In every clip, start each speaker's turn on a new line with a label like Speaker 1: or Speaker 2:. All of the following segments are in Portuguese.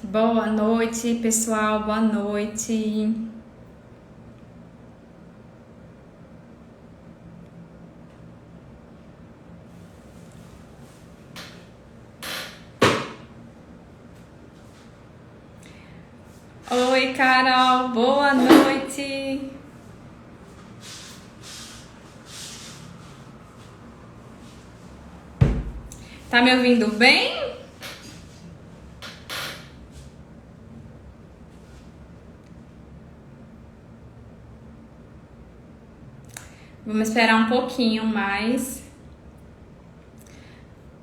Speaker 1: Boa noite, pessoal. Boa noite. Oi, Carol. Boa noite. Tá me ouvindo bem? Vamos esperar um pouquinho mais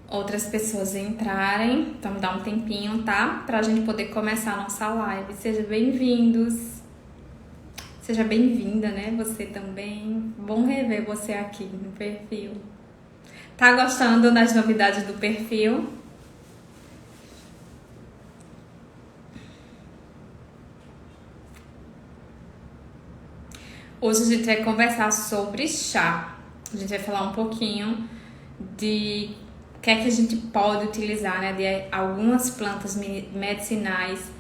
Speaker 1: outras pessoas entrarem. Então, dá um tempinho, tá? Pra gente poder começar a nossa live. Sejam bem-vindos. Seja bem-vinda, né? Você também. Bom rever você aqui no perfil. Tá gostando das novidades do perfil? Hoje a gente vai conversar sobre chá. A gente vai falar um pouquinho de o que é que a gente pode utilizar, né, de algumas plantas medicinais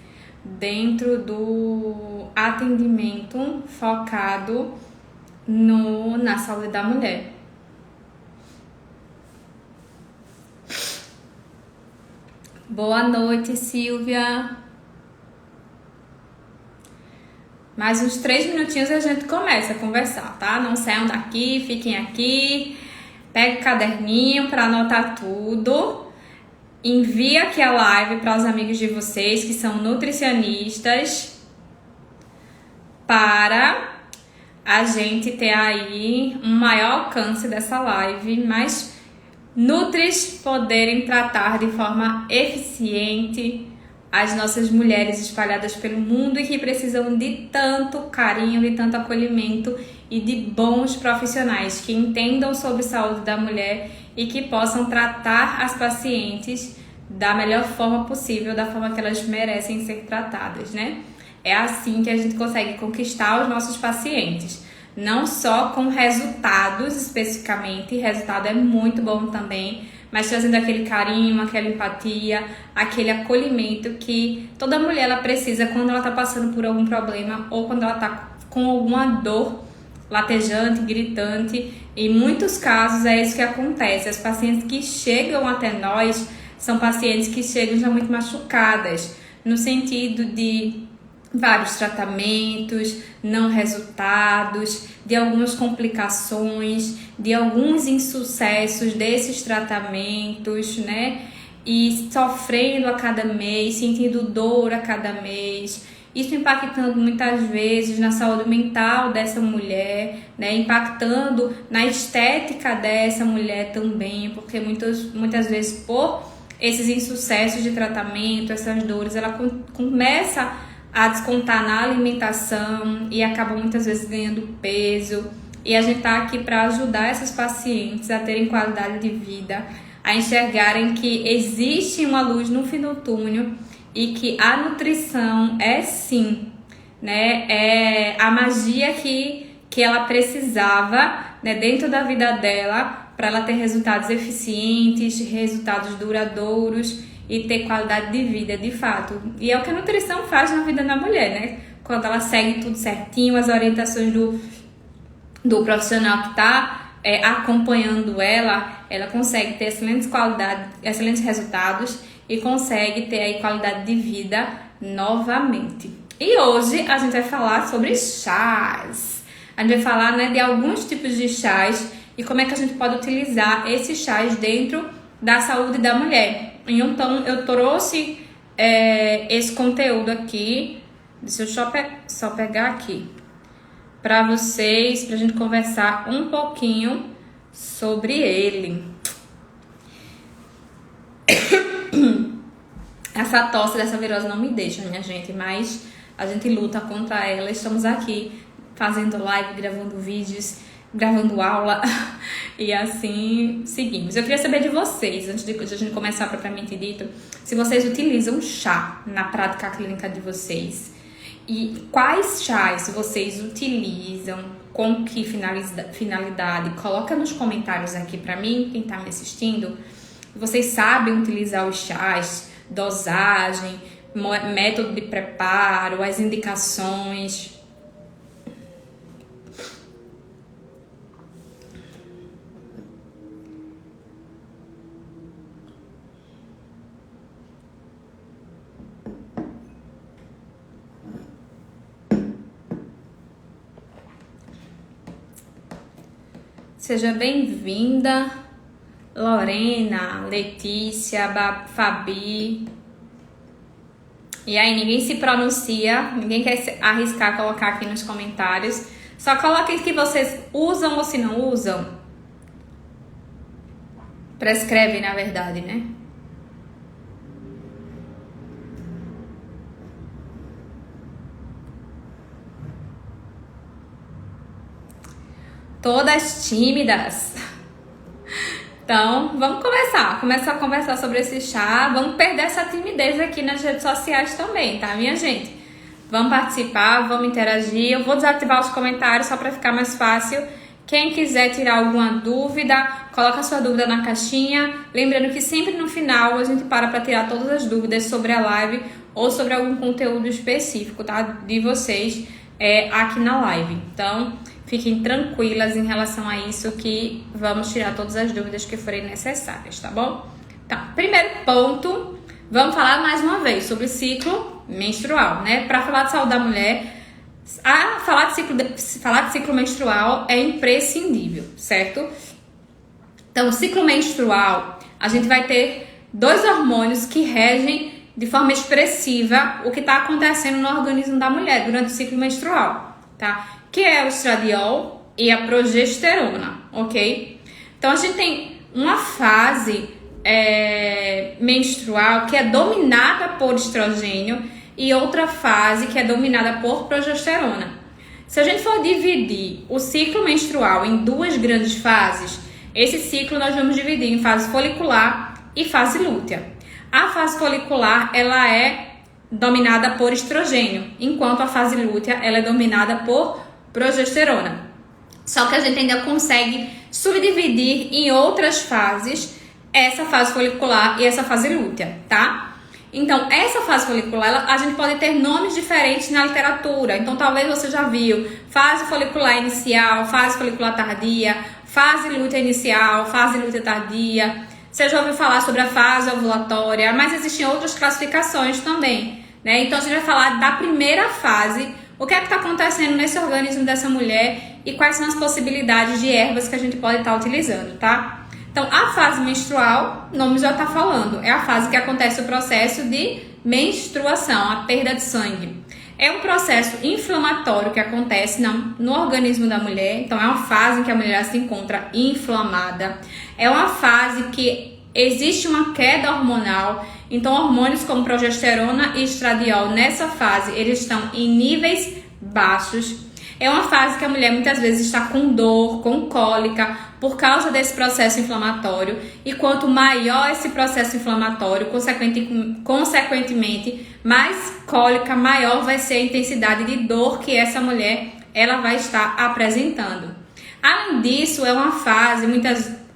Speaker 1: dentro do atendimento focado na saúde da mulher. Boa noite, Silvia. Mais uns 3 minutinhos a gente começa a conversar, tá? Não saiam daqui, fiquem aqui. Pega o caderninho para anotar tudo. Envia aqui a live para os amigos de vocês que são nutricionistas, para a gente ter aí um maior alcance dessa live, mais nutris poderem tratar de forma eficiente as nossas mulheres espalhadas pelo mundo e que precisam de tanto carinho, de tanto acolhimento e de bons profissionais que entendam sobre saúde da mulher e que possam tratar as pacientes da melhor forma possível, da forma que elas merecem ser tratadas, né? É assim que a gente consegue conquistar os nossos pacientes. Não só com resultados especificamente, resultado é muito bom também, mas trazendo aquele carinho, aquela empatia, aquele acolhimento que toda mulher ela precisa quando ela está passando por algum problema ou quando ela está com alguma dor latejante, gritante. Em muitos casos é isso que acontece. As pacientes que chegam até nós são pacientes que chegam já muito machucadas, no sentido de vários tratamentos, não resultados, de algumas complicações, de alguns insucessos desses tratamentos, né? E sofrendo a cada mês, sentindo dor a cada mês. Isso impactando muitas vezes na saúde mental dessa mulher, né? Impactando na estética dessa mulher também, porque muitas vezes por esses insucessos de tratamento, essas dores, ela começa a descontar na alimentação e acaba muitas vezes ganhando peso. E a gente tá aqui para ajudar essas pacientes a terem qualidade de vida, a enxergarem que existe uma luz no fim do túnel e que a nutrição é sim, né, é a magia que ela precisava, né, dentro da vida dela para ela ter resultados eficientes, resultados duradouros e ter qualidade de vida, de fato. E é o que a nutrição faz na vida da mulher, né? Quando ela segue tudo certinho, as orientações do profissional que está acompanhando ela consegue ter excelentes resultados e consegue ter aí qualidade de vida novamente. E hoje a gente vai falar sobre chás. A gente vai falar, né, de alguns tipos de chás e como é que a gente pode utilizar esses chás dentro da saúde da mulher. Então, eu trouxe esse conteúdo aqui, deixa eu só pegar aqui, para vocês, pra gente conversar um pouquinho sobre ele. Essa tosse dessa virose não me deixa, minha gente, mas a gente luta contra ela. Estamos aqui fazendo live, gravando vídeos, gravando aula e assim seguimos. Eu queria saber de vocês, antes de a gente começar propriamente dito, se vocês utilizam chá na prática clínica de vocês e quais chás vocês utilizam, com que finalidade. Coloca nos comentários aqui pra mim, quem tá me assistindo. Vocês sabem utilizar os chás, dosagem, método de preparo, as indicações. Seja bem-vinda, Lorena, Letícia, Fabi. E aí, ninguém se pronuncia, ninguém quer se arriscar colocar aqui nos comentários. Só coloquem que vocês usam ou se não usam. Prescrevem, na verdade, né? Todas tímidas. Então, vamos começar a conversar sobre esse chá. Vamos perder essa timidez aqui nas redes sociais também, tá, minha gente? Vamos participar, vamos interagir. Eu vou desativar os comentários só para ficar mais fácil. Quem quiser tirar alguma dúvida, coloca a sua dúvida na caixinha. Lembrando que sempre no final a gente para tirar todas as dúvidas sobre a live ou sobre algum conteúdo específico, tá? De vocês aqui na live. Então, fiquem tranquilas em relação a isso, que vamos tirar todas as dúvidas que forem necessárias, tá bom? Tá, primeiro ponto, vamos falar mais uma vez sobre o ciclo menstrual, né? Para falar de saúde da mulher, falar de ciclo menstrual é imprescindível, certo? Então, o ciclo menstrual, a gente vai ter 2 hormônios que regem de forma expressiva o que está acontecendo no organismo da mulher durante o ciclo menstrual, tá? Que é o estradiol e a progesterona, ok? Então, a gente tem uma fase menstrual que é dominada por estrogênio e outra fase que é dominada por progesterona. Se a gente for dividir o ciclo menstrual em 2 grandes fases, esse ciclo nós vamos dividir em fase folicular e fase lútea. A fase folicular, ela é dominada por estrogênio, enquanto a fase lútea, ela é dominada por progesterona. Só que a gente ainda consegue subdividir em outras fases essa fase folicular e essa fase lútea, tá? Então, essa fase folicular, a gente pode ter nomes diferentes na literatura. Então, talvez você já viu fase folicular inicial, fase folicular tardia, fase lútea inicial, fase lútea tardia. Você já ouviu falar sobre a fase ovulatória, mas existem outras classificações também, né? Então, a gente vai falar da primeira fase. O que é que está acontecendo nesse organismo dessa mulher e quais são as possibilidades de ervas que a gente pode estar utilizando, tá? Então, a fase menstrual, o nome já está falando, é a fase que acontece o processo de menstruação, a perda de sangue. É um processo inflamatório que acontece no organismo da mulher, então é uma fase em que a mulher se encontra inflamada. É uma fase que existe uma queda hormonal. Então, hormônios como progesterona e estradiol, nessa fase, eles estão em níveis baixos. É uma fase que a mulher muitas vezes está com dor, com cólica, por causa desse processo inflamatório. E quanto maior esse processo inflamatório, consequentemente, mais cólica, maior vai ser a intensidade de dor que essa mulher ela vai estar apresentando. Além disso, é uma fase,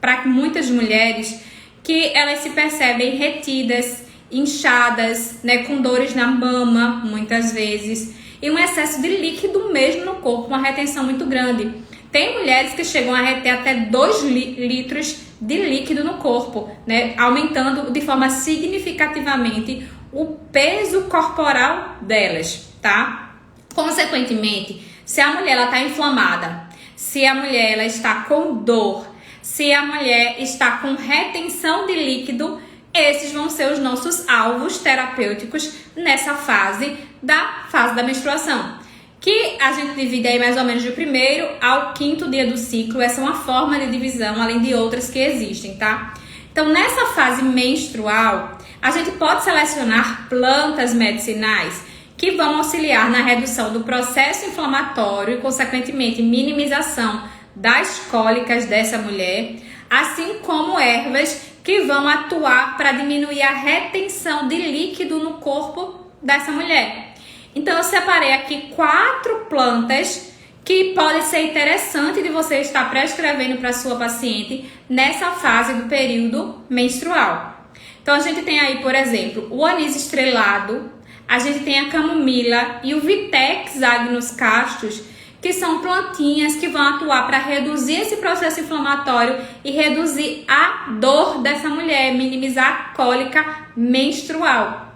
Speaker 1: para muitas mulheres, que elas se percebem retidas, inchadas, né, com dores na mama, muitas vezes, e um excesso de líquido mesmo no corpo, uma retenção muito grande. Tem mulheres que chegam a reter até 2 litros de líquido no corpo, né, aumentando de forma significativamente o peso corporal delas, tá? Consequentemente, se a mulher está inflamada, se a mulher ela está com dor, se a mulher está com retenção de líquido, esses vão ser os nossos alvos terapêuticos nessa fase da menstruação. Que a gente divide aí mais ou menos do 1º ao 5º dia do ciclo. Essa é uma forma de divisão, além de outras que existem, tá? Então, nessa fase menstrual, a gente pode selecionar plantas medicinais que vão auxiliar na redução do processo inflamatório e, consequentemente, minimização das cólicas dessa mulher, assim como ervas que vão atuar para diminuir a retenção de líquido no corpo dessa mulher. Então, eu separei aqui 4 plantas que pode ser interessante de você estar prescrevendo para sua paciente nessa fase do período menstrual. Então, a gente tem aí, por exemplo, o anis estrelado, a gente tem a camomila e o Vitex agnus castus, que são plantinhas que vão atuar para reduzir esse processo inflamatório e reduzir a dor dessa mulher, minimizar a cólica menstrual.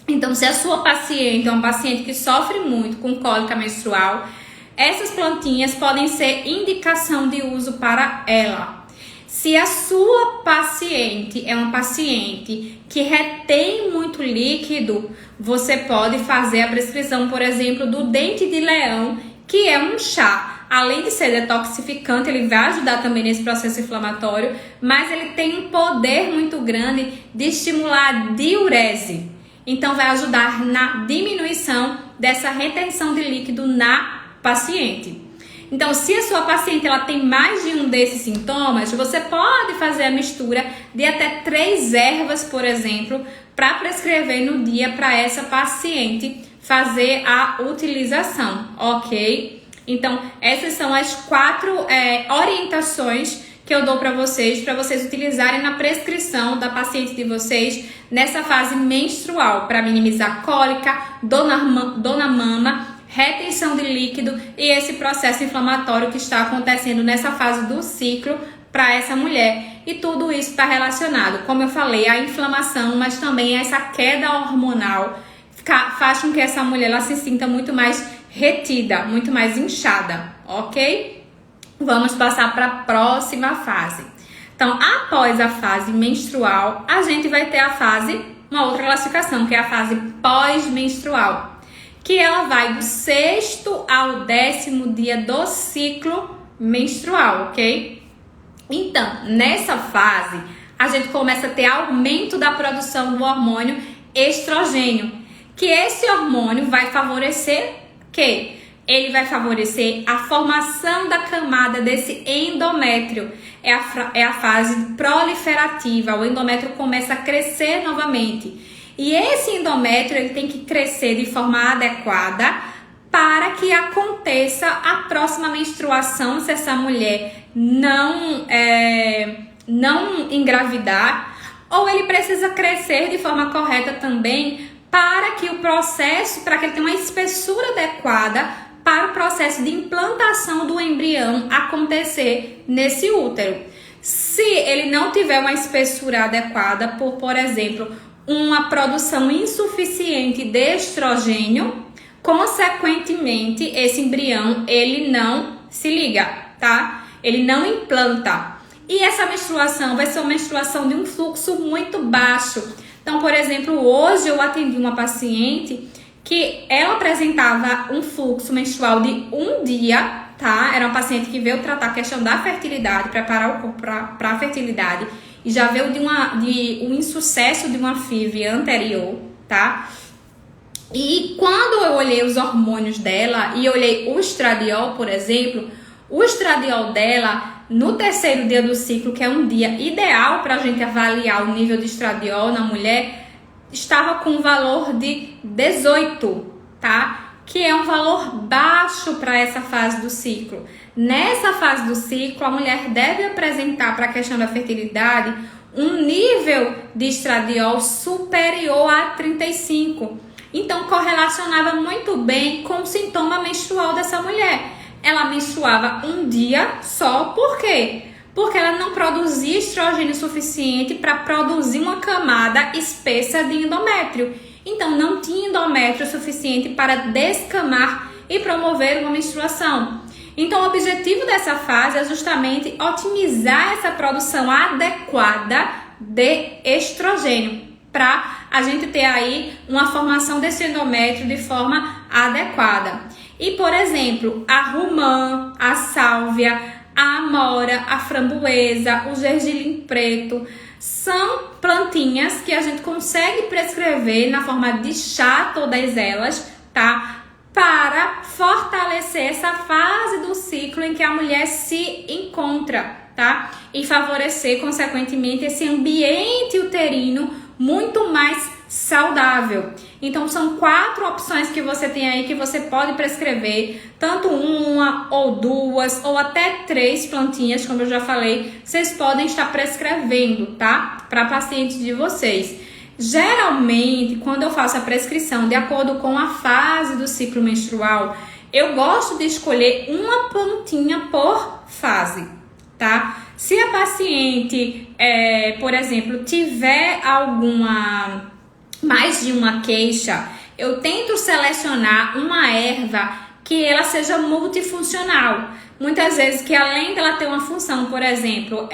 Speaker 1: Então, se a sua paciente é uma paciente que sofre muito com cólica menstrual, essas plantinhas podem ser indicação de uso para ela. Se a sua paciente é uma paciente que retém muito líquido, você pode fazer a prescrição, por exemplo, do dente de leão, que é um chá. Além de ser detoxificante, ele vai ajudar também nesse processo inflamatório, mas ele tem um poder muito grande de estimular a diurese. Então, vai ajudar na diminuição dessa retenção de líquido na paciente. Então, se a sua paciente ela tem mais de um desses sintomas, você pode fazer a mistura de até 3 ervas, por exemplo, para prescrever no dia para essa paciente fazer a utilização, ok? Então, essas são as 4 orientações que eu dou para vocês utilizarem na prescrição da paciente de vocês nessa fase menstrual, para minimizar cólica, dor na mama, retenção de líquido e esse processo inflamatório que está acontecendo nessa fase do ciclo para essa mulher. E tudo isso está relacionado, como eu falei, à inflamação, mas também a essa queda hormonal faz com que essa mulher ela se sinta muito mais retida, muito mais inchada, ok? Vamos passar para a próxima fase. Então, após a fase menstrual, a gente vai ter uma outra classificação, que é a fase pós-menstrual, que ela vai do 6º ao 10º dia do ciclo menstrual, ok? Então, nessa fase, a gente começa a ter aumento da produção do hormônio estrogênio, que esse hormônio vai favorecer ele vai favorecer a formação da camada desse endométrio. É a fase proliferativa, o endométrio começa a crescer novamente. E esse endométrio ele tem que crescer de forma adequada para que aconteça a próxima menstruação, se essa mulher não engravidar, ou ele precisa crescer de forma correta também para que ele tenha uma espessura adequada para o processo de implantação do embrião acontecer nesse útero. Se ele não tiver uma espessura adequada, por exemplo, uma produção insuficiente de estrogênio, consequentemente, esse embrião, ele não se liga, tá? Ele não implanta. E essa menstruação vai ser uma menstruação de um fluxo muito baixo. Então, por exemplo, hoje eu atendi uma paciente que ela apresentava um fluxo menstrual de um dia, tá? Era uma paciente que veio tratar a questão da fertilidade, preparar o corpo para a fertilidade, e já veio de um insucesso de uma FIV anterior, tá? E quando eu olhei os hormônios dela e olhei o estradiol, por exemplo, o estradiol dela, no 3º dia do ciclo, que é um dia ideal para a gente avaliar o nível de estradiol na mulher, estava com um valor de 18, tá? Que é um valor baixo para essa fase do ciclo. Nessa fase do ciclo, a mulher deve apresentar para a questão da fertilidade um nível de estradiol superior a 35. Então, correlacionava muito bem com o sintoma menstrual dessa mulher. Ela menstruava um dia só, por quê? Porque ela não produzia estrogênio suficiente para produzir uma camada espessa de endométrio. Então, não tinha endométrio suficiente para descamar e promover uma menstruação. Então, o objetivo dessa fase é justamente otimizar essa produção adequada de estrogênio, para a gente ter aí uma formação desse endométrio de forma adequada. E, por exemplo, a romã, a sálvia, a amora, a framboesa, o gergelim preto, são plantinhas que a gente consegue prescrever na forma de chá, todas elas, tá? Para fortalecer essa fase do ciclo em que a mulher se encontra, tá? E favorecer, consequentemente, esse ambiente uterino muito mais saudável. Então, são 4 opções que você tem aí que você pode prescrever, tanto uma ou 2 ou até 3 plantinhas, como eu já falei, vocês podem estar prescrevendo, tá? Para pacientes de vocês. Geralmente, quando eu faço a prescrição de acordo com a fase do ciclo menstrual, eu gosto de escolher uma plantinha por fase, tá? Se a paciente, por exemplo, tiver mais de uma queixa, eu tento selecionar uma erva que ela seja multifuncional. Muitas vezes que além dela ter uma função, por exemplo,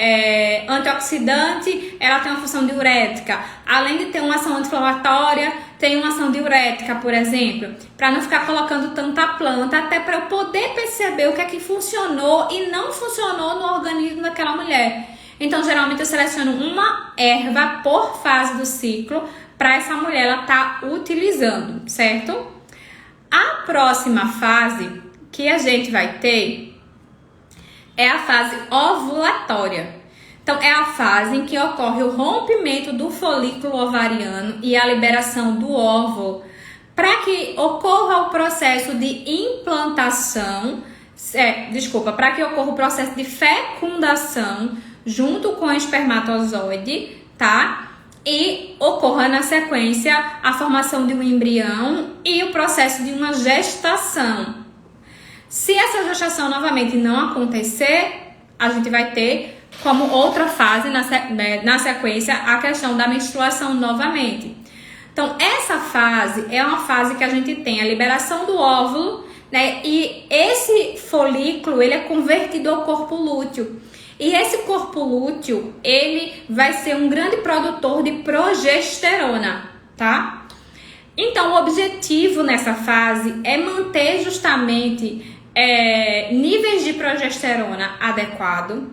Speaker 1: antioxidante, ela tem uma função diurética. Além de ter uma ação anti-inflamatória, tem uma ação diurética, por exemplo. Para não ficar colocando tanta planta, até para eu poder perceber o que é que funcionou e não funcionou no organismo daquela mulher. Então, geralmente eu seleciono uma erva por fase do ciclo para essa mulher ela estar utilizando, certo? A próxima fase que a gente vai ter é a fase ovulatória. Então, é a fase em que ocorre o rompimento do folículo ovariano e a liberação do óvulo para que ocorra o processo de implantação, para que ocorra o processo de fecundação junto com o espermatozoide, tá? E ocorra na sequência a formação de um embrião e o processo de uma gestação. Se essa gestação novamente não acontecer, a gente vai ter como outra fase na sequência a questão da menstruação novamente. Então, essa fase é uma fase que a gente tem a liberação do óvulo, né? E esse folículo, ele é convertido ao corpo lúteo. E esse corpo lúteo, ele vai ser um grande produtor de progesterona, tá? Então, o objetivo nessa fase é manter justamente níveis de progesterona adequado,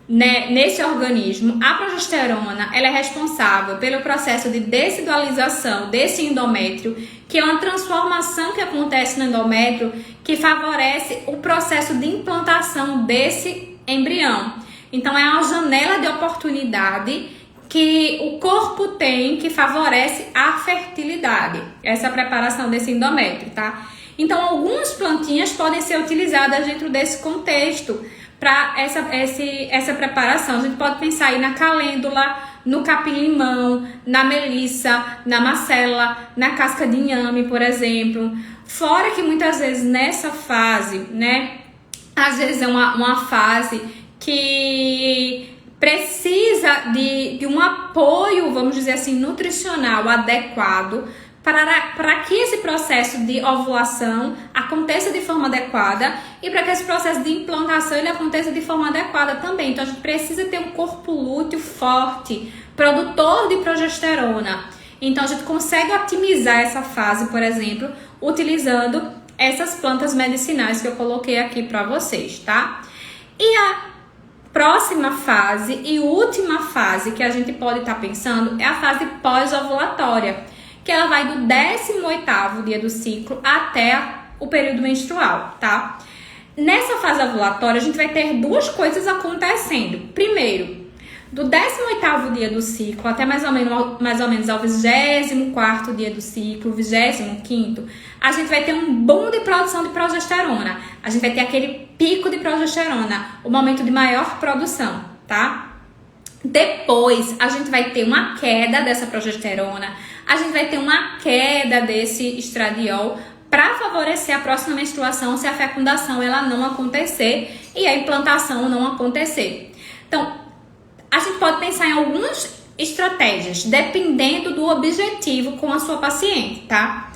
Speaker 1: né, nesse organismo. A progesterona, ela é responsável pelo processo de decidualização desse endométrio, que é uma transformação que acontece no endométrio que favorece o processo de implantação desse embrião. Então, é uma janela de oportunidade que o corpo tem que favorece a fertilidade, essa preparação desse endométrio, tá? Então, algumas plantinhas podem ser utilizadas dentro desse contexto para essa preparação. A gente pode pensar aí na calêndula, no capim-limão, na melissa, na macela, na casca de inhame, por exemplo. Fora que muitas vezes nessa fase, né, às vezes é uma fase que precisa de um apoio, vamos dizer assim, nutricional adequado para que esse processo de ovulação aconteça de forma adequada e para que esse processo de implantação ele aconteça de forma adequada também. Então, a gente precisa ter um corpo lúteo forte, produtor de progesterona. Então, a gente consegue otimizar essa fase, por exemplo, utilizando essas plantas medicinais que eu coloquei aqui para vocês, tá? E a próxima fase e última fase que a gente pode estar pensando é a fase pós-ovulatória, que ela vai do 18º dia do ciclo até o período menstrual, tá? Nessa fase ovulatória, a gente vai ter duas coisas acontecendo. Primeiro, do 18º dia do ciclo até mais ou menos ao 24º dia do ciclo, 25º, a gente vai ter um boom de produção de progesterona. A gente vai ter aquele pico de progesterona, o momento de maior produção, tá? Depois, a gente vai ter uma queda dessa progesterona, a gente vai ter uma queda desse estradiol para favorecer a próxima menstruação se a fecundação ela não acontecer e a implantação não acontecer. Então, a gente pode pensar em algumas estratégias, dependendo do objetivo com a sua paciente, tá?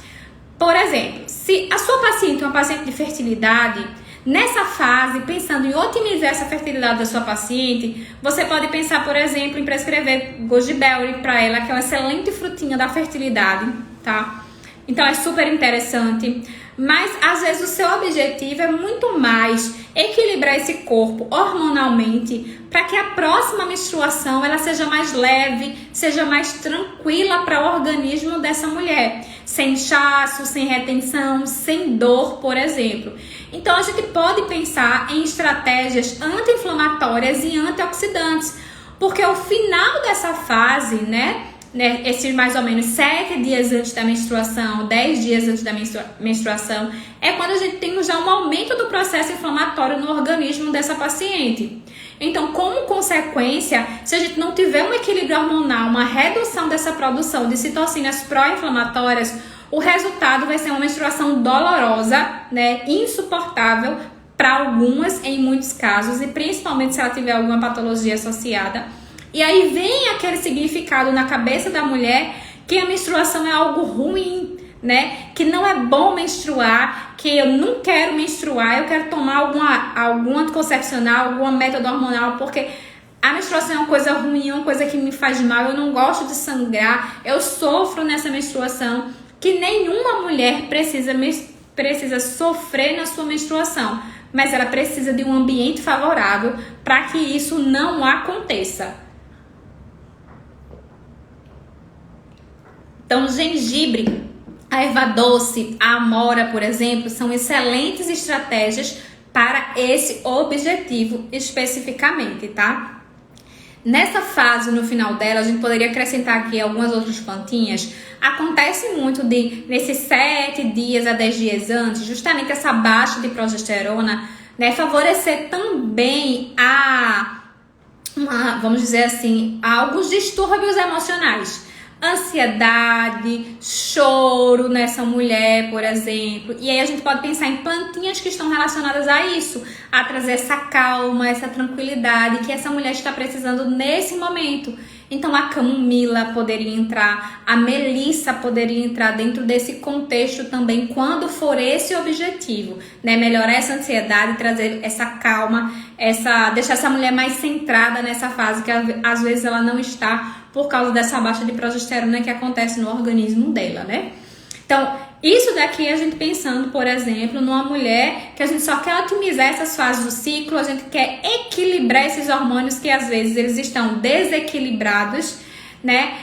Speaker 1: Por exemplo, se a sua paciente é uma paciente de fertilidade, nessa fase, pensando em otimizar essa fertilidade da sua paciente, você pode pensar, por exemplo, em prescrever goji berry para ela, que é uma excelente frutinha da fertilidade, tá? Então, é super interessante. Mas, às vezes, o seu objetivo é muito mais equilibrar esse corpo hormonalmente para que a próxima menstruação ela seja mais leve, seja mais tranquila para o organismo dessa mulher. Sem inchaço, sem retenção, sem dor, por exemplo. Então, a gente pode pensar em estratégias anti-inflamatórias e antioxidantes, porque o final dessa fase, né, né, esses mais ou menos 7 dias antes da menstruação, 10 dias antes da menstruação, é quando a gente tem já um aumento do processo inflamatório no organismo dessa paciente. Então, como consequência, se a gente não tiver um equilíbrio hormonal, uma redução dessa produção de citocinas pró-inflamatórias, o resultado vai ser uma menstruação dolorosa, né, insuportável para algumas, em muitos casos, e principalmente se ela tiver alguma patologia associada. E aí vem aquele significado na cabeça da mulher que a menstruação é algo ruim, né? Que não é bom menstruar, que eu não quero menstruar, eu quero tomar algum anticoncepcional, algum método hormonal, porque a menstruação é uma coisa ruim, é uma coisa que me faz mal, eu não gosto de sangrar, eu sofro nessa menstruação, que nenhuma mulher precisa sofrer na sua menstruação, mas ela precisa de um ambiente favorável para que isso não aconteça. Então, o gengibre, a erva doce, a amora, por exemplo, são excelentes estratégias para esse objetivo especificamente, tá? Nessa fase, no final dela, a gente poderia acrescentar aqui algumas outras plantinhas. Acontece muito nesses 7 dias a 10 dias antes, justamente essa baixa de progesterona, né, favorecer também vamos dizer assim, a alguns distúrbios emocionais. Ansiedade, choro nessa mulher, por exemplo. E aí a gente pode pensar em plantinhas que estão relacionadas a isso, a trazer essa calma, essa tranquilidade que essa mulher está precisando nesse momento. Então a camomila poderia entrar, a melissa poderia entrar dentro desse contexto também, quando for esse o objetivo, né? Melhorar essa ansiedade, trazer essa calma, deixar essa mulher mais centrada nessa fase que às vezes ela não está por causa dessa baixa de progesterona que acontece no organismo dela, né? Então, isso daqui a gente pensando, por exemplo, numa mulher que a gente só quer otimizar essas fases do ciclo, a gente quer equilibrar esses hormônios que às vezes eles estão desequilibrados, né?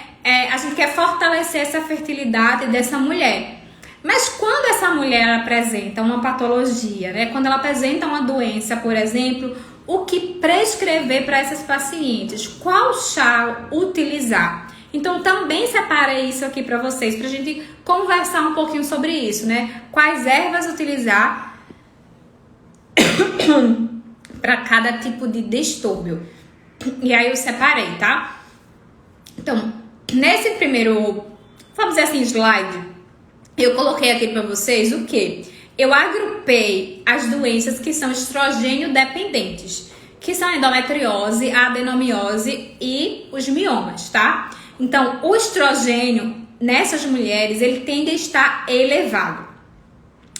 Speaker 1: A gente quer fortalecer essa fertilidade dessa mulher. Mas quando essa mulher apresenta uma patologia, né? Quando ela apresenta uma doença, por exemplo, o que prescrever para essas pacientes? Qual chá utilizar? Então, também separei isso aqui para vocês, para a gente conversar um pouquinho sobre isso, né? Quais ervas utilizar para cada tipo de distúrbio. E aí eu separei, tá? Então, nesse primeiro, vamos dizer assim, slide, eu coloquei aqui para vocês o quê? Eu agrupei as doenças que são estrogênio dependentes, que são a endometriose, a adenomiose e os miomas, tá? Então, o estrogênio nessas mulheres, ele tende a estar elevado.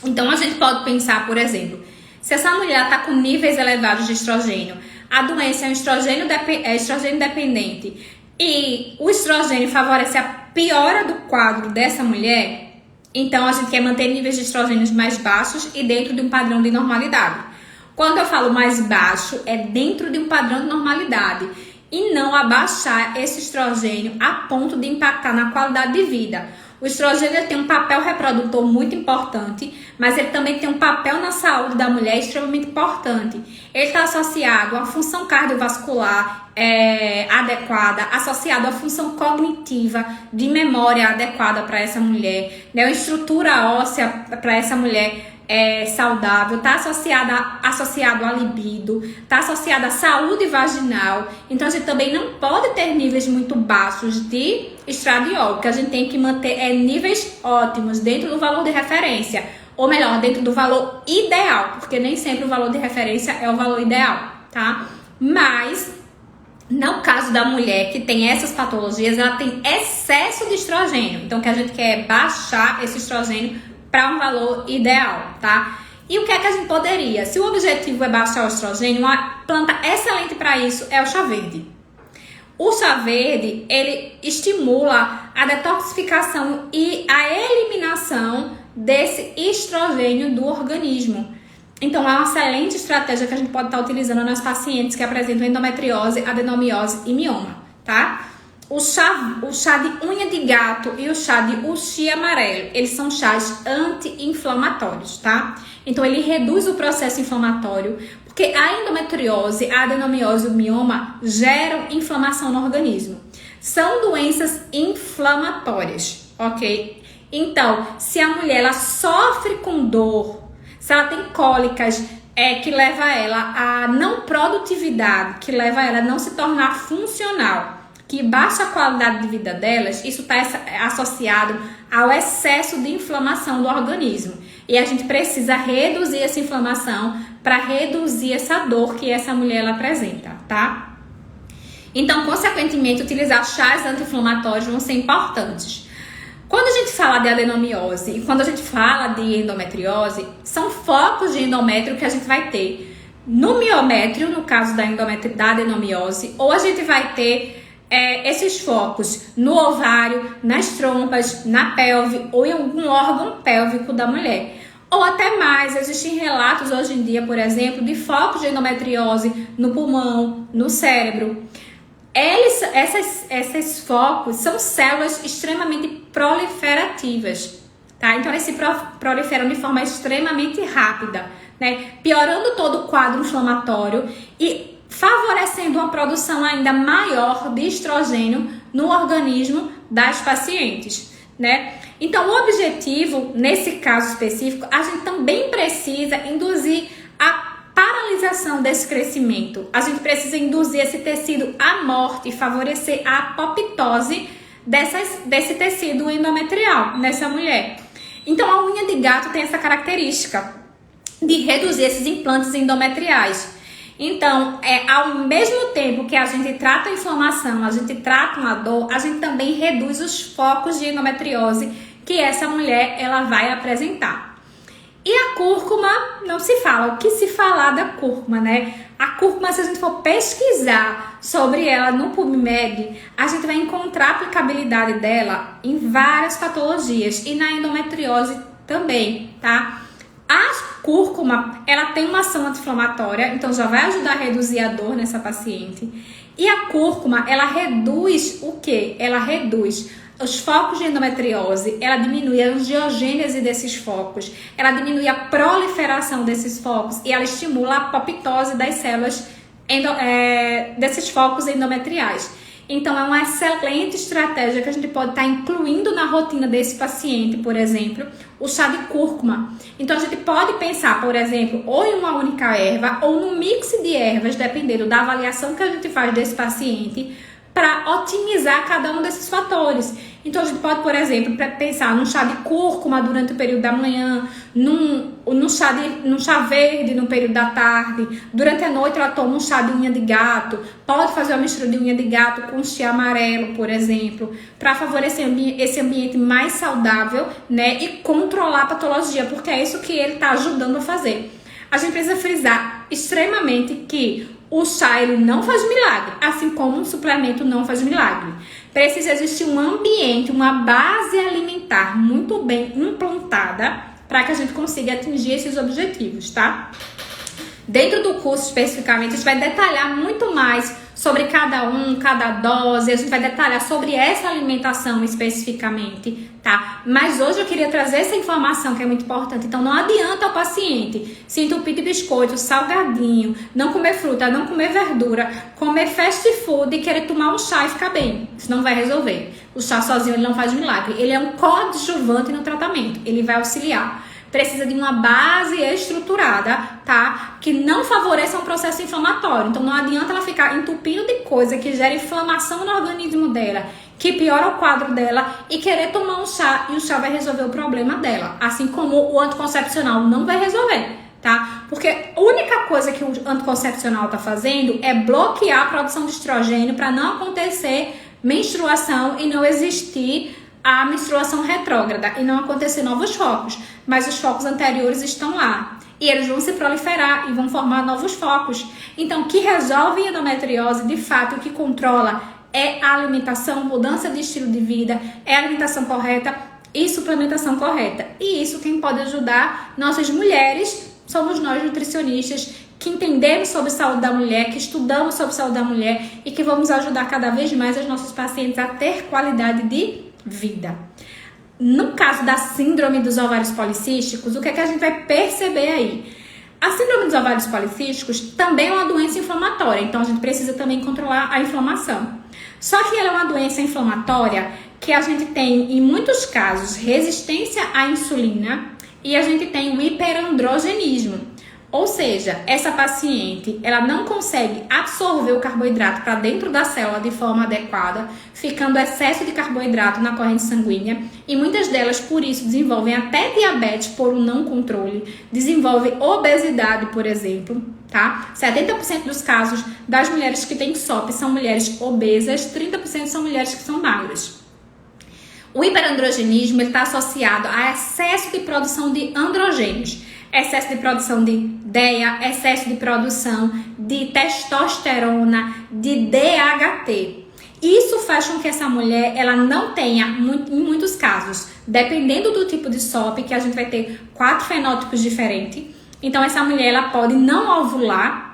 Speaker 1: Então, a gente pode pensar, por exemplo, se essa mulher está com níveis elevados de estrogênio, a doença é um estrogênio dependente e o estrogênio favorece a piora do quadro dessa mulher, então a gente quer manter níveis de estrogênios mais baixos e dentro de um padrão de normalidade. Quando eu falo mais baixo, é dentro de um padrão de normalidade e não abaixar esse estrogênio a ponto de impactar na qualidade de vida. O estrogênio tem um papel reprodutor muito importante, mas ele também tem um papel na saúde da mulher extremamente importante. Ele está associado à função cardiovascular adequada, associado à função cognitiva de memória adequada para essa mulher, né? Uma estrutura óssea para essa mulher saudável, está associado à libido, está associado à saúde vaginal. Então a gente também não pode ter níveis muito baixos de estradiol, que a gente tem que manter níveis ótimos dentro do valor de referência, ou melhor, dentro do valor ideal, porque nem sempre o valor de referência é o valor ideal, tá? Mas no caso da mulher que tem essas patologias, ela tem excesso de estrogênio, então que a gente quer baixar esse estrogênio para um valor ideal, tá? E o que é que a gente poderia? Se o objetivo é baixar o estrogênio, uma planta excelente para isso é o chá verde. O chá verde, ele estimula a detoxificação e a eliminação desse estrogênio do organismo. Então, é uma excelente estratégia que a gente pode estar utilizando nas pacientes que apresentam endometriose, adenomiose e mioma, tá? O chá de unha de gato e o chá de uxi amarelo, eles são chás anti-inflamatórios, tá? Então, ele reduz o processo inflamatório, porque a endometriose, a adenomiose e o mioma geram inflamação no organismo. são doenças inflamatórias, ok? Então, se a mulher ela sofre com dor, se ela tem cólicas, que leva ela a não produtividade, que leva ela a não se tornar funcional, que baixa a qualidade de vida delas, isso está associado ao excesso de inflamação do organismo. E a gente precisa reduzir essa inflamação para reduzir essa dor que essa mulher ela apresenta, tá? Então, consequentemente, utilizar chás anti-inflamatórios vão ser importantes. Quando a gente fala de adenomiose e quando a gente fala de endometriose, são focos de endométrio que a gente vai ter no miométrio, no caso da adenomiose, ou a gente vai ter esses focos no ovário, nas trompas, na pelve ou em algum órgão pélvico da mulher. Ou até mais, existem relatos hoje em dia, por exemplo, de focos de endometriose no pulmão, no cérebro. Esses focos são células extremamente proliferativas, tá? Então eles se proliferam de forma extremamente rápida, né? Piorando todo o quadro inflamatório e favorecendo uma produção ainda maior de estrogênio no organismo das pacientes, né? Então, o objetivo, nesse caso específico, a gente também precisa induzir a paralisação desse crescimento. A gente precisa induzir esse tecido à morte e favorecer a apoptose desse tecido endometrial nessa mulher. Então, a unha de gato tem essa característica de reduzir esses implantes endometriais. Então, ao mesmo tempo que a gente trata a inflamação, a gente trata uma dor, a gente também reduz os focos de endometriose que essa mulher ela vai apresentar. E a cúrcuma, não se fala. O que se falar da cúrcuma, né? A cúrcuma, se a gente for pesquisar sobre ela no PubMed, a gente vai encontrar a aplicabilidade dela em várias patologias e na endometriose também, tá? A cúrcuma, ela tem uma ação anti-inflamatória, então já vai ajudar a reduzir a dor nessa paciente. E a cúrcuma, ela reduz o quê? Ela reduz os focos de endometriose, ela diminui a angiogênese desses focos, ela diminui a proliferação desses focos e ela estimula a apoptose das células desses focos endometriais. Então, é uma excelente estratégia que a gente pode estar incluindo na rotina desse paciente, por exemplo, o chá de cúrcuma. Então, a gente pode pensar, por exemplo, ou em uma única erva ou num mix de ervas, dependendo da avaliação que a gente faz desse paciente, para otimizar cada um desses fatores. Então, a gente pode, por exemplo, pensar num chá de cúrcuma durante o período da manhã, num chá verde no período da tarde. Durante a noite, ela toma um chá de unha de gato. Pode fazer uma mistura de unha de gato com chá amarelo, por exemplo, para favorecer esse ambiente mais saudável, né? E controlar a patologia, porque é isso que ele está ajudando a fazer. A gente precisa frisar extremamente que o chá ele não faz milagre, assim como um suplemento não faz milagre. Precisa existir um ambiente, uma base alimentar muito bem implantada para que a gente consiga atingir esses objetivos, tá? Dentro do curso especificamente, a gente vai detalhar muito mais sobre cada dose, a gente vai detalhar sobre essa alimentação especificamente, tá? Mas hoje eu queria trazer essa informação que é muito importante. Então não adianta o paciente se entupir de biscoito, salgadinho, não comer fruta, não comer verdura, comer fast food e querer tomar um chá e ficar bem. Isso não vai resolver. O chá sozinho ele não faz milagre. Ele é um coadjuvante no tratamento. Ele vai auxiliar. Precisa de uma base estruturada, tá? Que não favoreça um processo inflamatório. Então não adianta ela ficar entupindo de coisa que gera inflamação no organismo dela, que piora o quadro dela e querer tomar um chá e o chá vai resolver o problema dela. Assim como o anticoncepcional não vai resolver, tá? Porque a única coisa que o anticoncepcional tá fazendo é bloquear a produção de estrogênio para não acontecer menstruação e não existir a menstruação retrógrada e não acontecer novos focos, mas os focos anteriores estão lá e eles vão se proliferar e vão formar novos focos. Então, o que resolve a endometriose, de fato, o que controla é a alimentação, mudança de estilo de vida, é a alimentação correta e suplementação correta. E isso quem pode ajudar nossas mulheres somos nós nutricionistas que entendemos sobre saúde da mulher, que estudamos sobre saúde da mulher e que vamos ajudar cada vez mais as nossas pacientes a ter qualidade de vida. No caso da síndrome dos ovários policísticos, o que é que a gente vai perceber aí? A síndrome dos ovários policísticos também é uma doença inflamatória, então a gente precisa também controlar a inflamação. Só que ela é uma doença inflamatória que a gente tem, em muitos casos, resistência à insulina e a gente tem o hiperandrogenismo. Ou seja, essa paciente, ela não consegue absorver o carboidrato para dentro da célula de forma adequada, ficando excesso de carboidrato na corrente sanguínea, e muitas delas, por isso, desenvolvem até diabetes por um não controle, desenvolvem obesidade, por exemplo, tá? 70% dos casos das mulheres que têm SOP são mulheres obesas, 30% são mulheres que são magras. O hiperandrogenismo está associado a excesso de produção de androgênios, excesso de produção de DEA, excesso de produção de testosterona, de DHT. Isso faz com que essa mulher ela não tenha, em muitos casos, dependendo do tipo de SOP, que a gente vai ter 4 fenótipos diferentes. Então, essa mulher ela pode não ovular.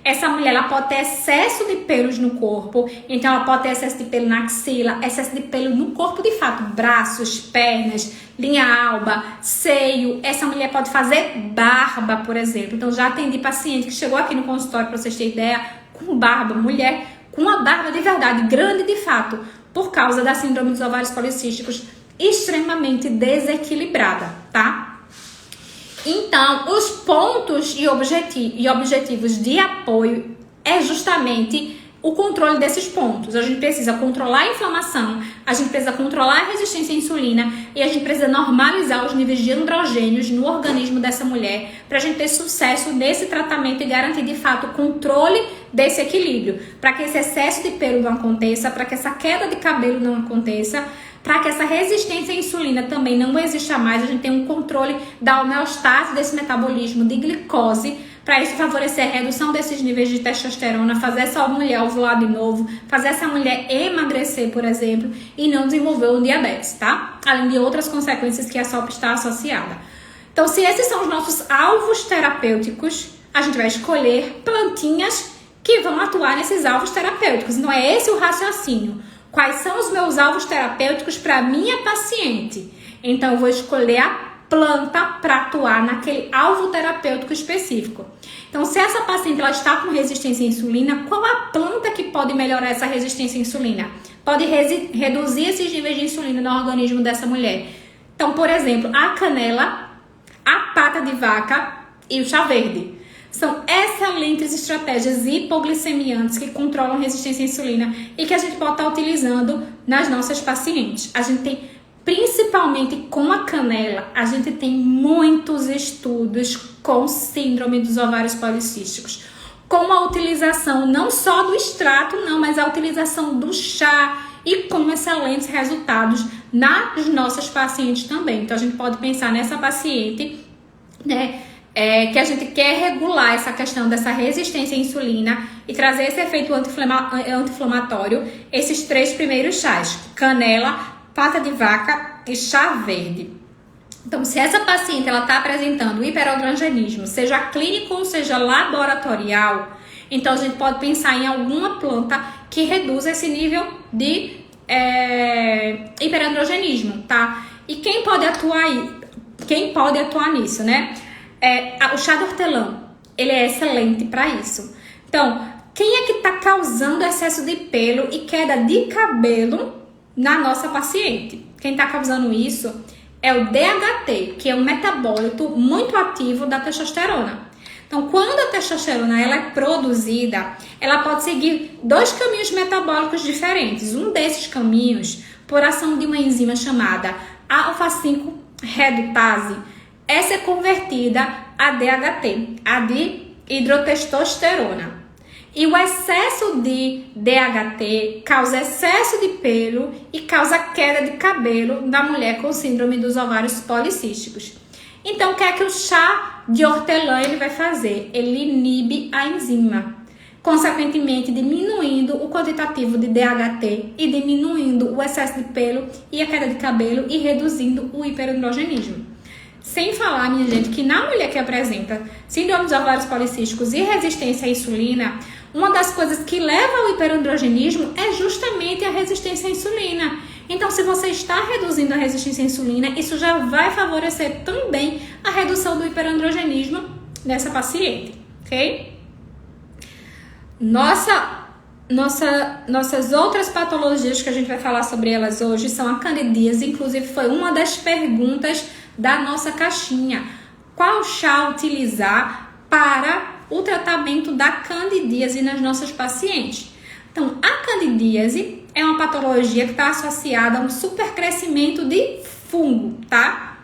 Speaker 1: Essa mulher ela pode ter excesso de pelos no corpo, então ela pode ter excesso de pelo na axila, excesso de pelo no corpo de fato, braços, pernas, linha alba, seio. Essa mulher pode fazer barba, por exemplo. Então já atendi paciente que chegou aqui no consultório, para vocês terem ideia, com barba, mulher com uma barba de verdade, grande de fato, por causa da síndrome dos ovários policísticos extremamente desequilibrada, tá? Então, os pontos e objetivos de apoio é justamente o controle desses pontos. A gente precisa controlar a inflamação, a gente precisa controlar a resistência à insulina e a gente precisa normalizar os níveis de androgênios no organismo dessa mulher para a gente ter sucesso nesse tratamento e garantir de fato o controle desse equilíbrio, para que esse excesso de pelo não aconteça, para que essa queda de cabelo não aconteça, para que essa resistência à insulina também não exista mais. A gente tem um controle da homeostase desse metabolismo de glicose, para isso favorecer a redução desses níveis de testosterona, fazer essa mulher ovular de novo, fazer essa mulher emagrecer, por exemplo, e não desenvolver o diabetes, tá? Além de outras consequências que a SOP está associada. Então, se esses são os nossos alvos terapêuticos, a gente vai escolher plantinhas que vão atuar nesses alvos terapêuticos. Não é esse o raciocínio. Quais são os meus alvos terapêuticos para minha paciente? Então, eu vou escolher a planta para atuar naquele alvo terapêutico específico. Então, se essa paciente ela está com resistência à insulina, qual a planta que pode melhorar essa resistência à insulina? Pode reduzir esses níveis de insulina no organismo dessa mulher. Então, por exemplo, a canela, a pata de vaca e o chá verde. São excelentes estratégias hipoglicemiantes que controlam a resistência à insulina e que a gente pode estar utilizando nas nossas pacientes. A gente tem, principalmente com a canela, a gente tem muitos estudos com síndrome dos ovários policísticos, com a utilização não só do extrato, não, mas a utilização do chá e com excelentes resultados nas nossas pacientes também. Então, a gente pode pensar nessa paciente, né, que a gente quer regular essa questão dessa resistência à insulina e trazer esse efeito anti-inflamatório, esses 3 primeiros chás, canela, pata de vaca e chá verde. Então, se essa paciente ela está apresentando hiperandrogenismo, seja clínico ou seja laboratorial, então a gente pode pensar em alguma planta que reduza esse nível de hiperandrogenismo, tá? E quem pode atuar nisso, né? O chá de hortelã, ele é excelente para isso. Então, quem é que está causando excesso de pelo e queda de cabelo na nossa paciente? Quem está causando isso é o DHT, que é um metabólito muito ativo da testosterona. Então, quando a testosterona ela é produzida, ela pode seguir 2 caminhos metabólicos diferentes. Um desses caminhos, por ação de uma enzima chamada alfa-5 redutase, essa é convertida a DHT, a dihidrotestosterona. E o excesso de DHT causa excesso de pelo e causa queda de cabelo na mulher com síndrome dos ovários policísticos. Então, o que é que o chá de hortelã ele vai fazer? Ele inibe a enzima, consequentemente diminuindo o quantitativo de DHT e diminuindo o excesso de pelo e a queda de cabelo e reduzindo o hiperandrogenismo. Sem falar, minha gente, que na mulher que apresenta síndrome dos ovários policísticos e resistência à insulina, uma das coisas que leva ao hiperandrogenismo é justamente a resistência à insulina. Então, se você está reduzindo a resistência à insulina, isso já vai favorecer também a redução do hiperandrogenismo nessa paciente, ok? Nossa Nossas outras patologias que a gente vai falar sobre elas hoje são a candidíase. Inclusive foi uma das perguntas da nossa caixinha. Qual chá utilizar para o tratamento da candidíase nas nossas pacientes? Então, a candidíase é uma patologia que está associada a um supercrescimento de fungo, tá?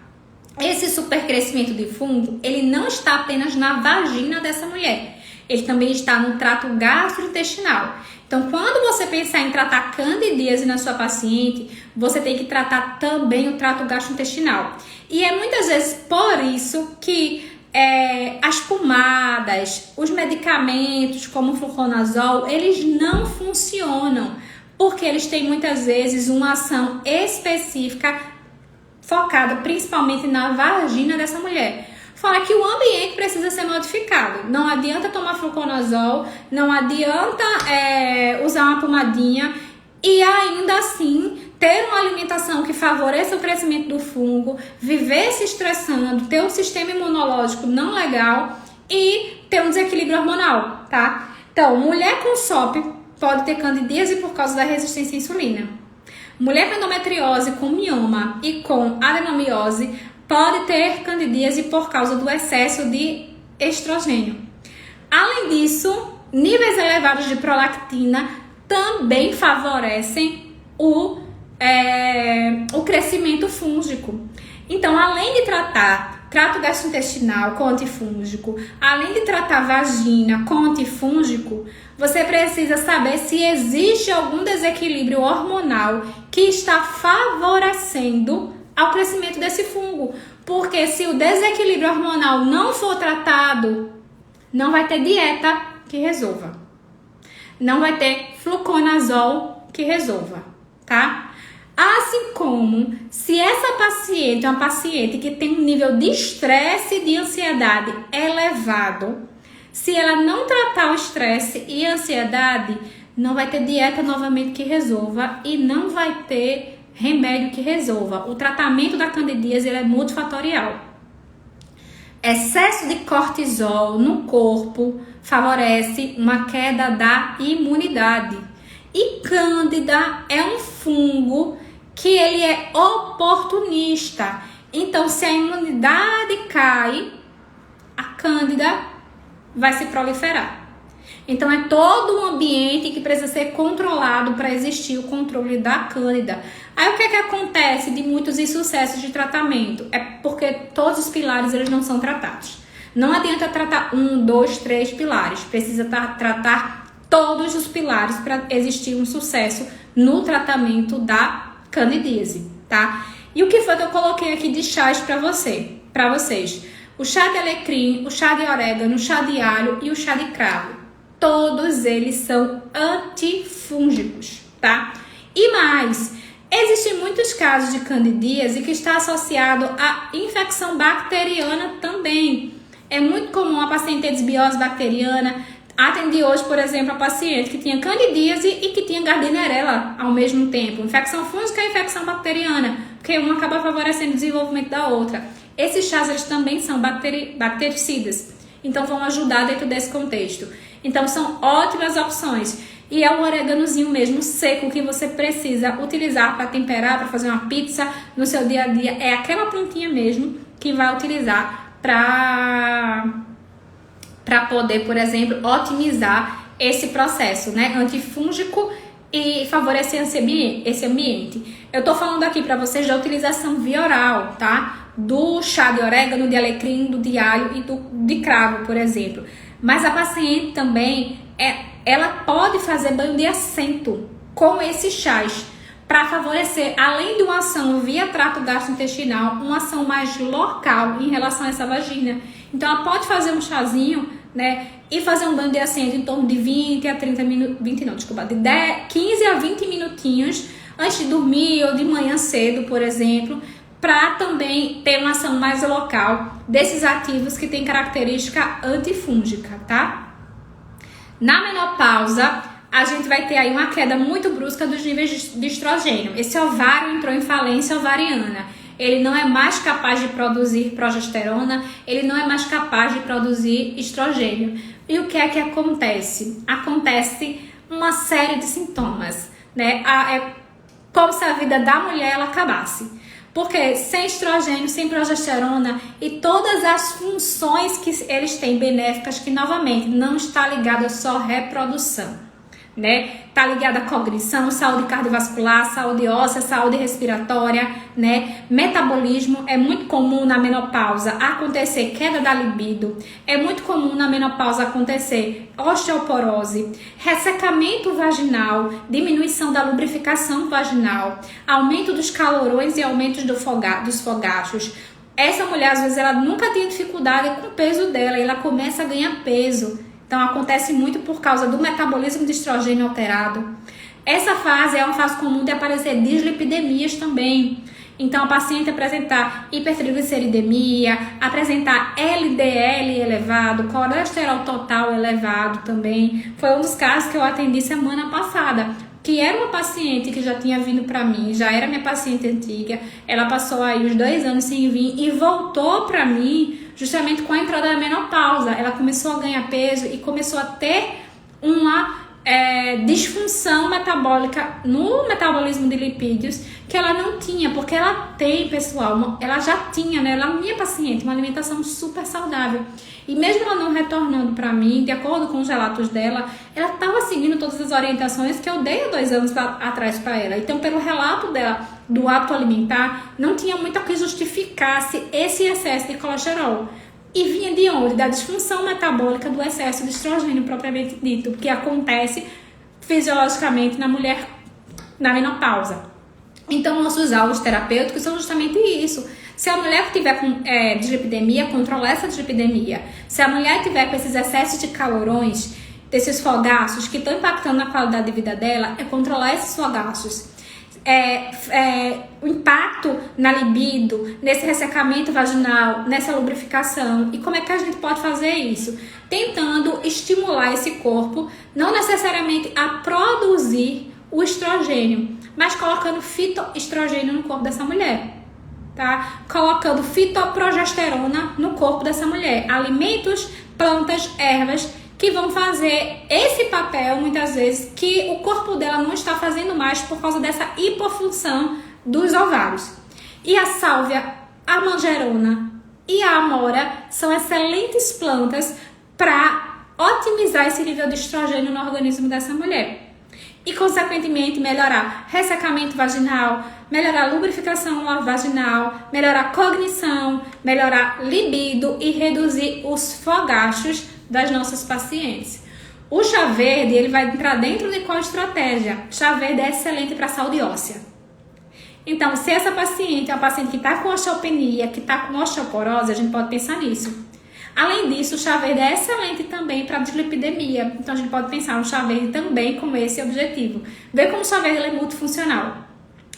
Speaker 1: Esse supercrescimento de fungo, ele não está apenas na vagina dessa mulher, ele também está no trato gastrointestinal. Então, quando você pensar em tratar candidíase na sua paciente, você tem que tratar também o trato gastrointestinal. E é muitas vezes por isso que as pomadas, os medicamentos como o fluconazol, eles não funcionam, porque eles têm muitas vezes uma ação específica focada principalmente na vagina dessa mulher. Fora que o ambiente precisa ser modificado. Não adianta tomar fluconazol, não adianta usar uma pomadinha e ainda assim ter uma alimentação que favoreça o crescimento do fungo, viver se estressando, ter um sistema imunológico não legal e ter um desequilíbrio hormonal, tá? Então, mulher com SOP pode ter candidíase por causa da resistência à insulina. Mulher com endometriose, com mioma e com adenomiose pode ter candidíase por causa do excesso de estrogênio. Além disso, níveis elevados de prolactina também favorecem o crescimento fúngico. Então, além de tratar trato gastrointestinal com antifúngico, além de tratar vagina com antifúngico, você precisa saber se existe algum desequilíbrio hormonal que está favorecendo ao crescimento desse fungo. Porque se o desequilíbrio hormonal não for tratado, não vai ter dieta que resolva. Não vai ter fluconazol que resolva, tá? Assim como, se essa paciente é uma paciente que tem um nível de estresse e de ansiedade elevado, se ela não tratar o estresse e a ansiedade, não vai ter dieta novamente que resolva e não vai ter remédio que resolva. O tratamento da candidíase é multifatorial. Excesso de cortisol no corpo favorece uma queda da imunidade. E cândida é um fungo que ele é oportunista. Então, se a imunidade cai, a cândida vai se proliferar. Então, é todo um ambiente que precisa ser controlado para existir o controle da cândida. Aí, o que é que acontece de muitos insucessos de tratamento? É porque todos os pilares eles não são tratados. Não adianta tratar 1, 2, 3 pilares. Precisa tratar todos os pilares para existir um sucesso no tratamento da candidíase, tá? E o que foi que eu coloquei aqui de chás para vocês? O chá de alecrim, o chá de orégano, o chá de alho e o chá de cravo. Todos eles são antifúngicos, tá? E mais, existem muitos casos de candidíase que está associado a infecção bacteriana também. É muito comum a paciente ter desbiose bacteriana. Atendi hoje, por exemplo, a paciente que tinha candidíase e que tinha gardnerella ao mesmo tempo. Infecção fúngica e infecção bacteriana, porque uma acaba favorecendo o desenvolvimento da outra. Esses chás eles também são bactericidas, então vão ajudar dentro desse contexto. Então são ótimas opções. E é um oréganozinho mesmo seco que você precisa utilizar para temperar, para fazer uma pizza no seu dia a dia. É aquela plantinha mesmo que vai utilizar para poder, por exemplo, otimizar esse processo, né, antifúngico e favorecer esse ambiente. Eu tô falando aqui para vocês da utilização via oral, tá? Do chá de orégano, de alecrim, do de alho e de cravo, por exemplo. Mas a paciente também, ela pode fazer banho de assento com esses chás para favorecer, além de uma ação via trato gastrointestinal, uma ação mais local em relação a essa vagina. Então ela pode fazer um chazinho, né, e fazer um banho de assento em torno de 20 a 30 minutos, 20 não, desculpa, de 15 a 20 minutinhos antes de dormir ou de manhã cedo, por exemplo, para também ter uma ação mais local desses ativos que têm característica antifúngica, tá? Na menopausa, a gente vai ter aí uma queda muito brusca dos níveis de estrogênio. Esse ovário entrou em falência ovariana. Ele não é mais capaz de produzir progesterona, ele não é mais capaz de produzir estrogênio. E o que é que acontece? Acontece uma série de sintomas, né? É como se a vida da mulher ela acabasse. Porque sem estrogênio, sem progesterona e todas as funções que eles têm benéficas, que novamente não está ligada só à reprodução, né? Tá ligada à cognição, saúde cardiovascular, saúde óssea, saúde respiratória, né? Metabolismo. É muito comum na menopausa acontecer queda da libido, é muito comum na menopausa acontecer osteoporose, ressecamento vaginal, diminuição da lubrificação vaginal, aumento dos calorões e aumento dos fogachos. Essa mulher, às vezes, ela nunca tem dificuldade com o peso dela e ela começa a ganhar peso. Então, acontece muito por causa do metabolismo de estrogênio alterado. Essa fase é uma fase comum de aparecer dislipidemias também. Então, a paciente apresentar hipertrigliceridemia, apresentar LDL elevado, colesterol total elevado também. Foi um dos casos que eu atendi semana passada, que era uma paciente que já tinha vindo para mim, já era minha paciente antiga. Ela passou aí os 2 anos sem vir e voltou para mim justamente com a entrada da menopausa. Ela começou a ganhar peso e começou a ter uma disfunção metabólica no metabolismo de lipídios que ela não tinha, porque ela tem, pessoal, ela já tinha, né? Ela é minha paciente, uma alimentação super saudável. E mesmo ela não retornando para mim, de acordo com os relatos dela, ela estava seguindo todas as orientações que eu dei há 2 anos atrás para ela. Então, pelo relato dela do hábito alimentar, não tinha muito a que justificasse esse excesso de colesterol. E vinha de onde? Da disfunção metabólica do excesso de estrogênio propriamente dito, que acontece fisiologicamente na mulher na menopausa. Então, nossos alvos terapêuticos são justamente isso. Se a mulher tiver com dislipidemia, controlar essa dislipidemia. Se a mulher tiver com esses excessos de calorões, desses fogaços que estão impactando na qualidade de vida dela, é controlar esses fogaços. O impacto na libido, nesse ressecamento vaginal, nessa lubrificação. E como é que a gente pode fazer isso? Tentando estimular esse corpo, não necessariamente a produzir o estrogênio, mas colocando fitoestrogênio no corpo dessa mulher, tá? Colocando fitoprogesterona no corpo dessa mulher. Alimentos, plantas, ervas que vão fazer esse papel, muitas vezes, que o corpo dela não está fazendo mais por causa dessa hipofunção dos ovários. E a sálvia, a manjerona e a amora são excelentes plantas para otimizar esse nível de estrogênio no organismo dessa mulher. E, consequentemente, melhorar ressecamento vaginal, melhorar lubrificação vaginal, melhorar cognição, melhorar libido e reduzir os fogachos das nossas pacientes. O chá verde, ele vai entrar dentro de qual estratégia? Chá verde é excelente para a saúde óssea. Então, se essa paciente é uma paciente que está com osteopenia, que está com osteoporose, a gente pode pensar nisso. Além disso, o chá verde é excelente também para dislipidemia. Então, a gente pode pensar no chá verde também com esse objetivo. Ver como o chá verde é multifuncional.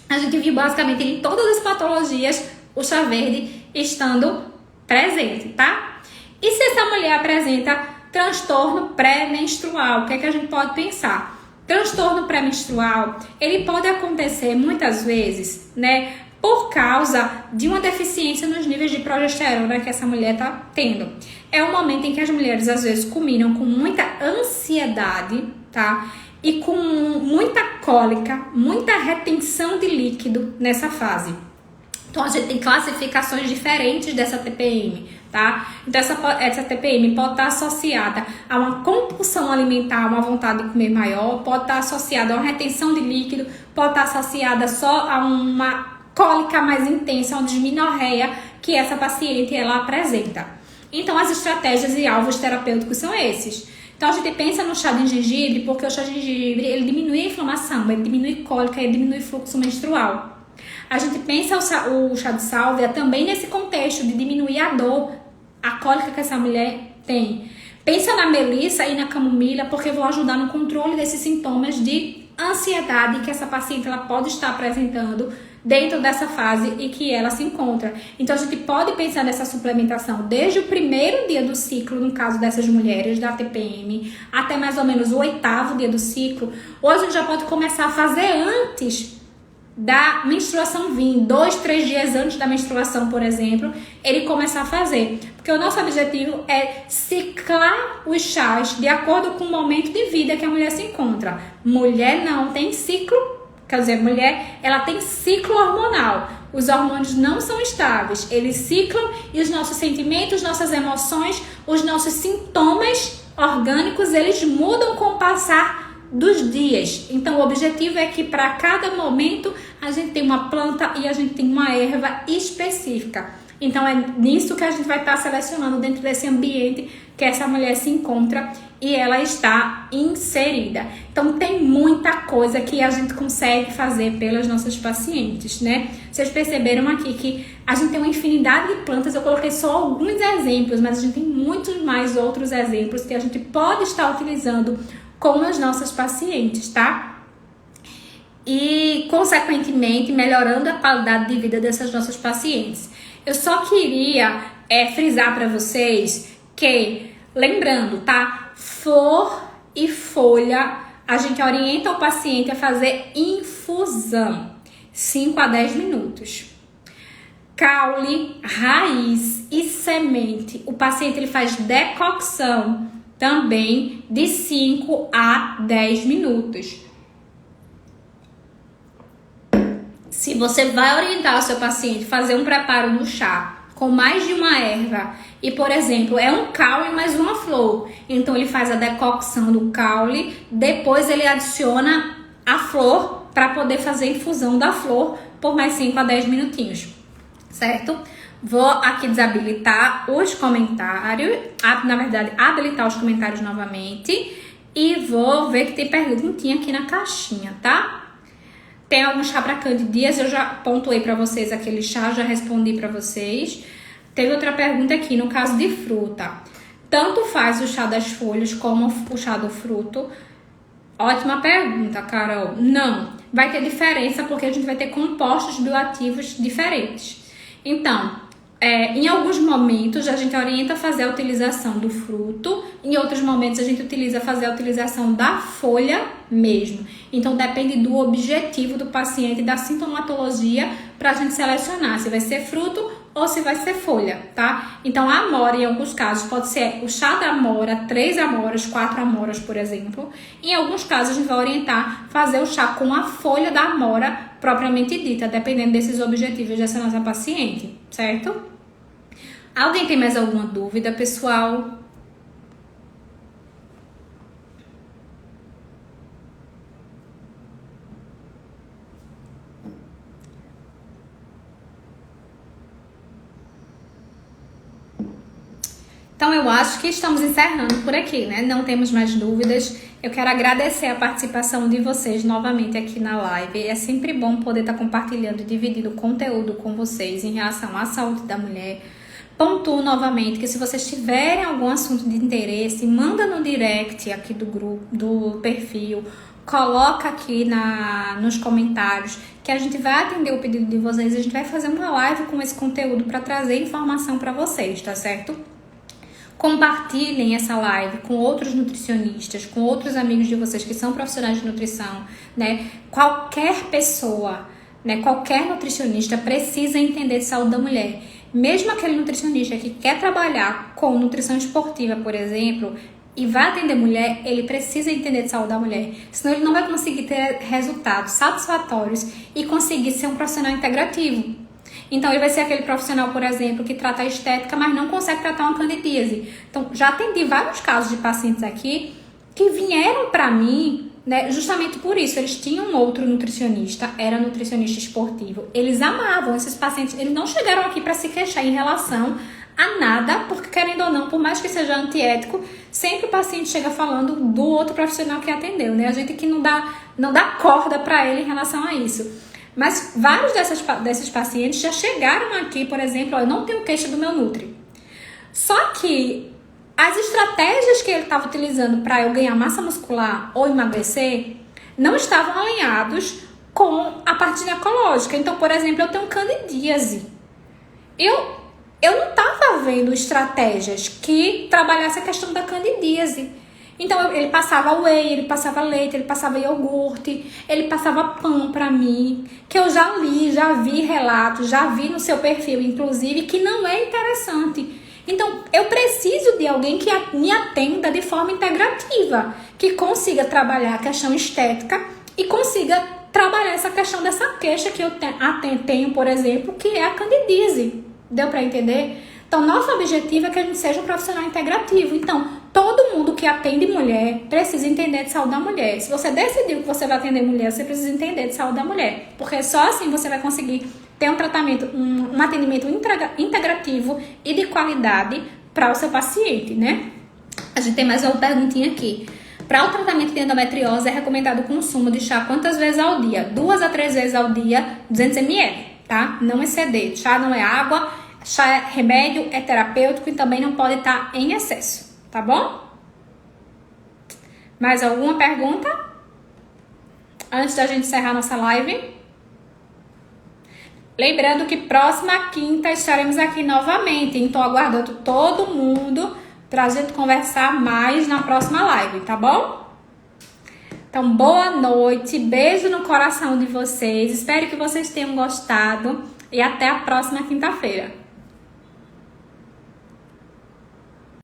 Speaker 1: A gente viu basicamente em todas as patologias o chá verde estando presente, tá? E se essa mulher apresenta transtorno pré-menstrual, o que é que a gente pode pensar? Transtorno pré-menstrual, ele pode acontecer muitas vezes, né, por causa de uma deficiência nos níveis de progesterona que essa mulher está tendo. É um momento em que as mulheres às vezes culminam com muita ansiedade, tá? E com muita cólica, muita retenção de líquido nessa fase. Então, a gente tem classificações diferentes dessa TPM, tá? Então, essa TPM pode estar associada a uma compulsão alimentar, uma vontade de comer maior, pode estar associada a uma retenção de líquido, pode estar associada só a uma cólica mais intensa, uma dismenorreia que essa paciente ela apresenta. Então, as estratégias e alvos terapêuticos são esses. Então, a gente pensa no chá de gengibre, porque o chá de gengibre ele diminui a inflamação, ele diminui cólica, ele diminui fluxo menstrual. A gente pensa o chá de sálvia também nesse contexto de diminuir a dor, a cólica que essa mulher tem. Pensa na melissa e na camomila, porque vão ajudar no controle desses sintomas de ansiedade que essa paciente ela pode estar apresentando dentro dessa fase em que ela se encontra. Então, a gente pode pensar nessa suplementação desde o primeiro dia do ciclo, no caso dessas mulheres da TPM, até mais ou menos o 8º dia do ciclo. Ou a gente já pode começar a fazer antes da menstruação vir, 2, 3 dias antes da menstruação, por exemplo, ele começar a fazer. Porque o nosso objetivo é ciclar os chás de acordo com o momento de vida que a mulher se encontra. Mulher não tem ciclo, quer dizer, mulher, ela tem ciclo hormonal. Os hormônios não são estáveis, eles ciclam e os nossos sentimentos, nossas emoções, os nossos sintomas orgânicos, eles mudam com o passar dos dias. Então o objetivo é que para cada momento a gente tem uma planta e a gente tem uma erva específica. Então é nisso que a gente vai estar selecionando dentro desse ambiente que essa mulher se encontra e ela está inserida. Então tem muita coisa que a gente consegue fazer pelas nossas pacientes, né? Vocês perceberam aqui que a gente tem uma infinidade de plantas, eu coloquei só alguns exemplos, mas a gente tem muitos mais outros exemplos que a gente pode estar utilizando com as nossas pacientes, tá? E, consequentemente, melhorando a qualidade de vida dessas nossas pacientes. Eu só queria frisar para vocês que, lembrando, tá? Flor e folha, a gente orienta o paciente a fazer infusão, 5 a 10 minutos. Caule, raiz e semente, o paciente ele faz decocção também de 5 a 10 minutos. Se você vai orientar o seu paciente a fazer um preparo no chá com mais de uma erva e, por exemplo, é um caule mais uma flor, então ele faz a decocção do caule, depois ele adiciona a flor para poder fazer a infusão da flor por mais 5 a 10 minutinhos, certo? Vou aqui desabilitar os comentários, na verdade, habilitar os comentários novamente e vou ver que tem perguntinha aqui na caixinha, tá? Tem algum chá para candidíase, eu já pontuei para vocês aquele chá, já respondi para vocês. Teve outra pergunta aqui, no caso de fruta. Tanto faz o chá das folhas como o chá do fruto? Ótima pergunta, Carol. Não, vai ter diferença porque a gente vai ter compostos bioativos diferentes. Então, em alguns momentos a gente orienta a fazer a utilização do fruto, em outros momentos a gente fazer a utilização da folha mesmo. Então depende do objetivo do paciente, da sintomatologia, para a gente selecionar se vai ser fruto ou se vai ser folha, tá? Então a amora, em alguns casos, pode ser o chá da amora, 3 amoras, 4 amoras, por exemplo. Em alguns casos a gente vai orientar fazer o chá com a folha da amora propriamente dita, dependendo desses objetivos dessa nossa paciente, certo? Alguém tem mais alguma dúvida, pessoal? Então eu acho que estamos encerrando por aqui, né? Não temos mais dúvidas. Eu quero agradecer a participação de vocês novamente aqui na live. É sempre bom poder estar compartilhando e dividindo conteúdo com vocês em relação à saúde da mulher. Pontuo novamente que se vocês tiverem algum assunto de interesse, manda no direct aqui do grupo, do perfil, coloca aqui nos comentários que a gente vai atender o pedido de vocês e a gente vai fazer uma live com esse conteúdo para trazer informação para vocês, tá certo? Compartilhem essa live com outros nutricionistas, com outros amigos de vocês que são profissionais de nutrição, né? Qualquer pessoa, né? Qualquer nutricionista precisa entender de saúde da mulher. Mesmo aquele nutricionista que quer trabalhar com nutrição esportiva, por exemplo, e vai atender mulher, ele precisa entender de saúde da mulher. Senão ele não vai conseguir ter resultados satisfatórios e conseguir ser um profissional integrativo. Então, ele vai ser aquele profissional, por exemplo, que trata a estética, mas não consegue tratar uma candidíase. Então, já atendi vários casos de pacientes aqui que vieram para mim, né, justamente por isso. Eles tinham um outro nutricionista, era nutricionista esportivo. Eles amavam esses pacientes. Eles não chegaram aqui para se queixar em relação a nada, porque querendo ou não, por mais que seja antiético, sempre o paciente chega falando do outro profissional que atendeu, né? A gente que não dá corda para ele em relação a isso. Mas vários desses pacientes já chegaram aqui, por exemplo, eu não tenho queixa do meu Nutri. Só que as estratégias que ele estava utilizando para eu ganhar massa muscular ou emagrecer não estavam alinhados com a parte ginecológica. Então, por exemplo, eu tenho candidíase. Eu não estava vendo estratégias que trabalhassem a questão da candidíase.
Speaker 2: Então ele passava whey, ele passava leite, ele passava iogurte, ele passava pão pra mim, que eu já li, já vi relatos, já vi no seu perfil, inclusive, que não é interessante. Então, eu preciso de alguém que me atenda de forma integrativa, que consiga trabalhar a questão estética e consiga trabalhar essa questão dessa queixa que eu tenho, por exemplo, que é a candidíase. Deu para entender? Então, nosso objetivo é que a gente seja um profissional integrativo. Então, todo mundo que atende mulher precisa entender de saúde da mulher. Se você decidiu que você vai atender mulher, você precisa entender de saúde da mulher. Porque só assim você vai conseguir ter um tratamento, um atendimento integrativo e de qualidade para o seu paciente, né? A gente tem mais uma perguntinha aqui. Para o tratamento de endometriose, é recomendado o consumo de chá quantas vezes ao dia? 2 a 3 vezes ao dia, 200 ml, tá? Não exceder. Chá não é água, chá é remédio, é terapêutico e também não pode estar em excesso, tá bom? Mais alguma pergunta? Antes da gente encerrar nossa live? Lembrando que próxima quinta estaremos aqui novamente. Então, aguardando todo mundo pra gente conversar mais na próxima live, tá bom? Então, boa noite, beijo no coração de vocês. Espero que vocês tenham gostado e até a próxima quinta-feira.